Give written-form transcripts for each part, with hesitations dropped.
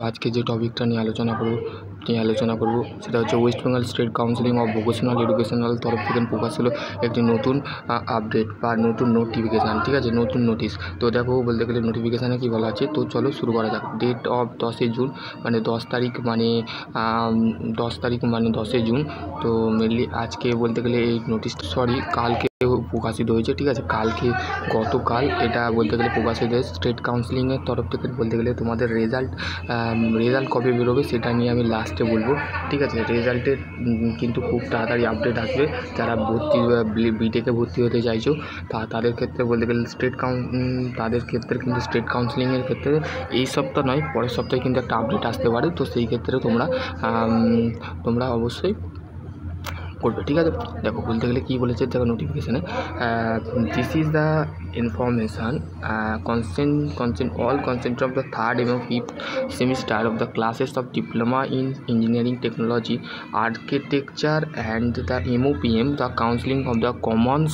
আজকে যে টপিকটা নিয়ে আলোচনা করব সেটা হচ্ছে West Bengal state counselling of vocational educational তরফ থেকে প্রকাশ হলো একটি নতুন আপডেট বা নতুন নোটিফিকেশান, ঠিক আছে, নতুন নোটিশ। তো দেখো, বলতে গেলে নোটিফিকেশানে কী বলা আছে, তো চলো শুরু করা যাক। ডেট অফ 10 জুন, মানে 10 তারিখ, মানে 10 জুন। তো মেনলি আজকে বলতে গেলে এই নোটিশটা কালকে প্রকাশিত হয়েছে, ঠিক আছে, গতকাল এটা বলতে গেলে প্রকাশিত হয়েছে স্টেট কাউন্সিলিংয়ের তরফ থেকে। বলতে গেলে তোমাদের রেজাল্ট কবে বেরোবে সেটা নিয়ে আমি লাস্টে বলবো, ঠিক আছে। রেজাল্টের কিন্তু খুব তাড়াতাড়ি আপডেট আসবে। যারা বিটেকে ভর্তি হতে চাইছো তাদের ক্ষেত্রে বলতে গেলে তাদের ক্ষেত্রে কিন্তু স্টেট কাউন্সিলিংয়ের ক্ষেত্রে এই সপ্তাহ নয়, পরের সপ্তাহে কিন্তু একটা আপডেট আসতে পারে। তো সেই ক্ষেত্রে তোমরা অবশ্যই করবে, ঠিক আছে। দেখো, বলতে গেলে কী বলেছে, দেখো নোটিফিকেশানে, this is the information consent of the third এবং fifth semester of the classes of diploma in engineering technology, architecture and the MOPM, the counseling of the commons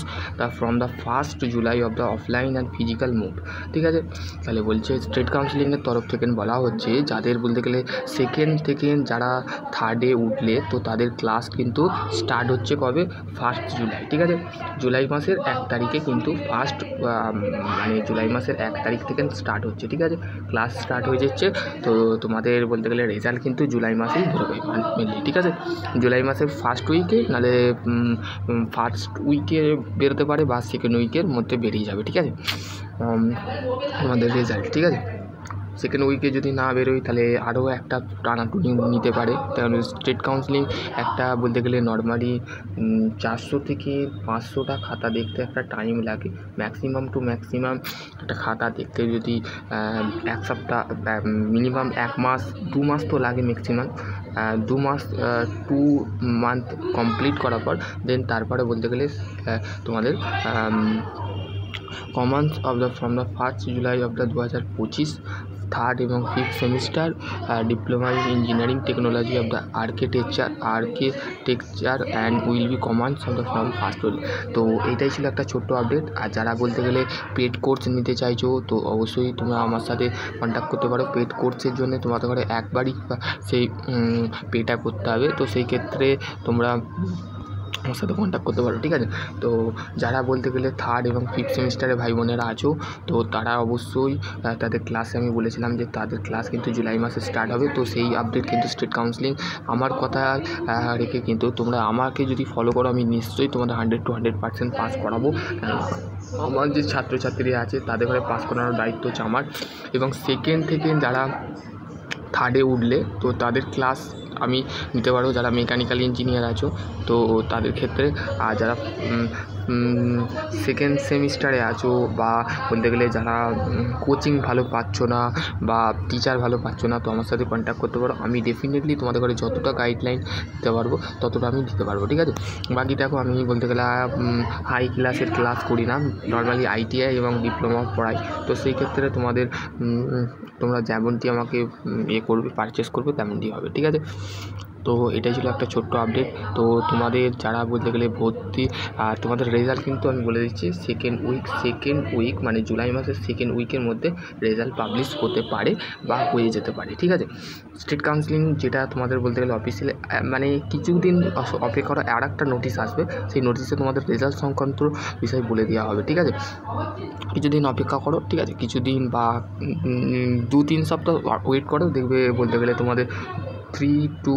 from the 1st July of the offline and physical mode, ঠিক আছে। তাহলে বলছে state কাউন্সিলিংয়ের তরফ থেকে বলা হচ্ছে যাদের বলতে গেলে সেকেন্ড থেকে যারা থার্ডে উঠলে তো তাদের ক্লাস কিন্তু স্টার্ট হচ্ছে কবে, 1 জুলাই, ঠিক আছে। জুলাই মাসের 1 তারিখে কিন্তু জুলাই মাসের 1 তারিখ থেকে স্টার্ট হচ্ছে, ঠিক আছে, ক্লাস স্টার্ট হয়ে যাচ্ছে। তো তোমাদের বলতে গেলে রেজাল্ট কিন্তু জুলাই মাসেই বেরোবে মেনলি, ঠিক আছে। জুলাই মাসের ফার্স্ট উইকে, নাহলে ফার্স্ট উইকে বেরোতে পারে বা সেকেন্ড উইকের মধ্যে বেরিয়ে যাবে, ঠিক আছে, আমাদের রেজাল্ট, ঠিক আছে। সেকেন্ড উইকে যদি না বেরোয় তাহলে আরও একটা টানাটুনি নিতে পারে, কারণ স্টেট কাউন্সিলিং একটা বলতে গেলে নর্মালি 400 থেকে 500টা খাতা দেখতে একটা টাইম লাগে, ম্যাক্সিমাম একটা খাতা দেখতে যদি 1 সপ্তাহ, মিনিমাম 1 মাস 2 মাস তো লাগে ম্যাক্সিমাম, 2 মাস 2 মান্থ কমপ্লিট করার পর দেন তারপরে বলতে গেলে তোমাদের commence from the 1st July of the 2025 third এবং fifth semester diploma in engineering technology of the architecture and will be commence of the from 1st July. তো এইটাই ছিল একটা ছোট্ট আপডেট। আর যারা বলতে গেলে পেড কোর্স নিতে চাইছো তো অবশ্যই তোমরা আমার সাথে কন্ট্যাক্ট করতে পারো। পেড কোর্সের জন্য তোমাদের ঘরে একবারই সেই পেটা করতে হবে, তো সেই ক্ষেত্রে তোমরা আমার সাথে কন্ট্যাক্ট করতে পারো, ঠিক আছে। তো যারা বলতে গেলে থার্ড এবং ফিফথ সেমিস্টারে ভাই বোনেরা আছো তো তারা অবশ্যই তাদের ক্লাসে আমি বলেছিলাম যে তাদের ক্লাস কিন্তু জুলাই মাসে স্টার্ট হবে। তো সেই আপডেট কিন্তু স্টেট কাউন্সিলিং আমার কথা রেখে কিন্তু তোমরা আমাকে যদি ফলো করো আমি নিশ্চয়ই তোমাদের 100 to 100% পাস করাবো। আমার যে ছাত্রছাত্রী আছে তাদের ঘরে পাস করানোর দায়িত্ব হচ্ছে আমার। এবং সেকেন্ড থেকে যারা থার্ডে উঠলে তো তাদের ক্লাস আমি নিতে পারবো। যারা মেকানিক্যাল ইঞ্জিনিয়ার আছো তো তাদের ক্ষেত্রে, আর যারা সেকেন্ড সেমিস্টারে আছো বা বলতে গেলে যারা কোচিং ভালো পাচ্ছ না বা টিচার ভালো পাচ্ছ না তো আমার সাথে কন্ট্যাক্ট করতে পারো। আমি ডেফিনেটলি তোমাদের ঘরে যতটা গাইডলাইন দিতে পারবো ততটা আমি দিতে পারবো, ঠিক আছে। বাকি দেখো, আমি বলতে গেলে হাই ক্লাসের ক্লাস করি না, নর্মালি ITI এবং ডিপ্লোমা পড়াই। তো সেই ক্ষেত্রে তোমরা যেমনটি আমাকে পারচেস করবে তেমনটি হবে, ঠিক আছে। তো এটাই ছিল একটা ছোট্ট আপডেট। তো তোমাদের যারা বলতে গেলে ভর্তি, আর তোমাদের রেজাল্ট কিন্তু আমি বলে দিচ্ছি সেকেন্ড উইক মানে জুলাই মাসের সেকেন্ড উইকের মধ্যে রেজাল্ট পাবলিশ হতে পারে বা হয়ে যেতে পারে, ঠিক আছে। স্টেট কাউন্সিলিং যেটা তোমাদের বলতে গেলে অফিসিয়ালি মানে কিছুদিন অপেক্ষা করো, আর একটা নোটিশ আসবে, সেই নোটিশে তোমাদের রেজাল্ট সংক্রান্ত বিষয় বলে দেওয়া হবে, ঠিক আছে। কিছুদিন অপেক্ষা করো, ঠিক আছে, কিছুদিন বা 2-3 সপ্তাহ ওয়েট করো, দেখবে বলতে গেলে তোমাদের 3 to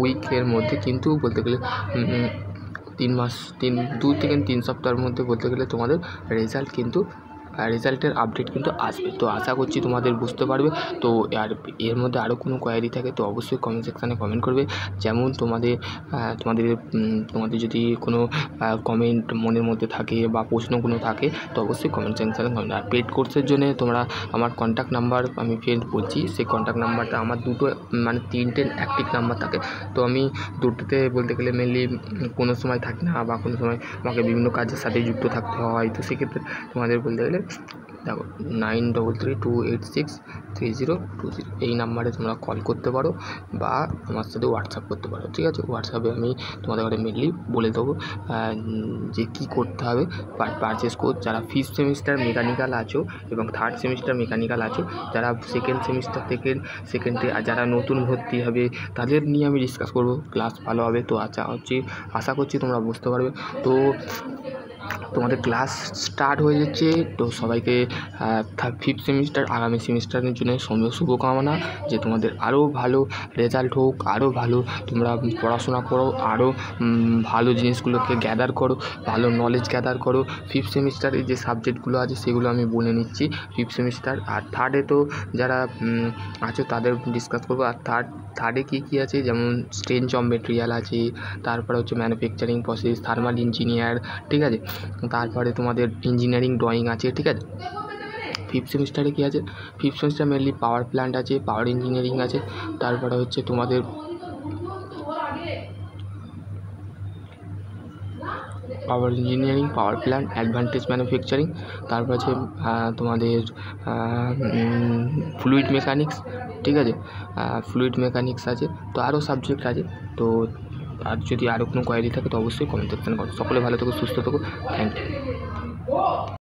উইকের মধ্যে কিন্তু বলতে গেলে 2 থেকে 3 সপ্তাহের মধ্যে বলতে গেলে তোমাদের রেজাল্টের আপডেট কিন্তু আসবে। তো আশা করছি তোমাদের বুঝতে পারবে। তো আর এর মধ্যে আরও কোনো কোয়ারি থাকে তো অবশ্যই কমেন্ট সেকশানে কমেন্ট করবে। যেমন তোমাদের যদি কোনো কমেন্ট মনের মধ্যে থাকে বা প্রশ্ন কোনো থাকে তো অবশ্যই কমেন্ট সেকশানে কমেন্ট। আর পেড কোর্সের জন্য তোমরা আমার কন্ট্যাক্ট নাম্বার আমি ফের বলছি, সেই কন্ট্যাক্ট নাম্বারটা আমার 3টে অ্যাক্টিভ নাম্বার থাকে। তো আমি দুটোতে বলতে গেলে মেনলি কোনো সময় থাকি না বা কোনো সময় আমাকে বিভিন্ন কাজের সাথে যুক্ত থাকতে হয়। তো সেক্ষেত্রে তোমাদের বলতে গেলে দেখো 9332863020 এই নাম্বারে তোমরা কল করতে পারো বা আমার সাথে হোয়াটসঅ্যাপ করতে পারো। ঠিক আছে, হোয়াটসঅ্যাপে আমি তোমাদের ঘরে মেনলি বলে দেবো যে কী করতে হবে পারচেস কোর্স। যারা 5th সেমিস্টার মেকানিক্যাল আছো এবং 3rd সেমিস্টার মেকানিক্যাল আছো, যারা সেকেন্ড সেমিস্টার থেকে সেকেন্ডে আর যারা নতুন ভর্তি হবে তাদের নিয়ে আমি ডিসকাস করবো। ক্লাস ভালো হবে, তো আশা করছি তোমরা বুঝতে পারবে। তো তোমাদের ক্লাস স্টার্ট হয়ে যাচ্ছে, তো সবাইকে 5th সেমিস্টার আগামী সেমিস্টারের জন্য শুভকামনা, যে তোমাদের আরও ভালো রেজাল্ট হোক, আরও ভালো তোমরা পড়াশোনা করো, আরও ভালো জিনিসগুলোকে গ্যাদার করো, ভালো নলেজ গ্যাদার করো। 5th সেমিস্টারে যে সাবজেক্টগুলো আছে সেগুলো আমি বলে নিচ্ছি। 5th সেমিস্টার আর 3rd-এ তো যারা আছো তাদের ডিসকাস করবো। আর থার্ডে কী আছে, যেমন স্ট্রেঞ্জ অফ মেটেরিয়াল আছে, তারপরে হচ্ছে ম্যানুফ্যাকচারিং প্রসেস, থার্মাল ইঞ্জিনিয়ার, ঠিক আছে, তারপরে তোমাদের ইঞ্জিনিয়ারিং ড্রয়িং আছে। ঠিক আছে, 5th সেমিস্টারে কী আছে, 5th semester mainly power plant আছে, পাওয়ার ইঞ্জিনিয়ারিং আছে, তারপরে হচ্ছে তোমাদের পাওয়ার engineering, power plant, advantage manufacturing, তারপর আছে তোমাদের ফ্লুইড মেকানিক্স। ঠিক আছে, ফ্লুইড মেকানিক্স আছে, তো আরও সাবজেক্ট আছে। তো আর যদি আরও কোনো কোয়ারি থাকে তো অবশ্যই কমেন্ট সেকশনে করো। সকলে ভালো থেকো, সুস্থ থেকো, থ্যাংক ইউ।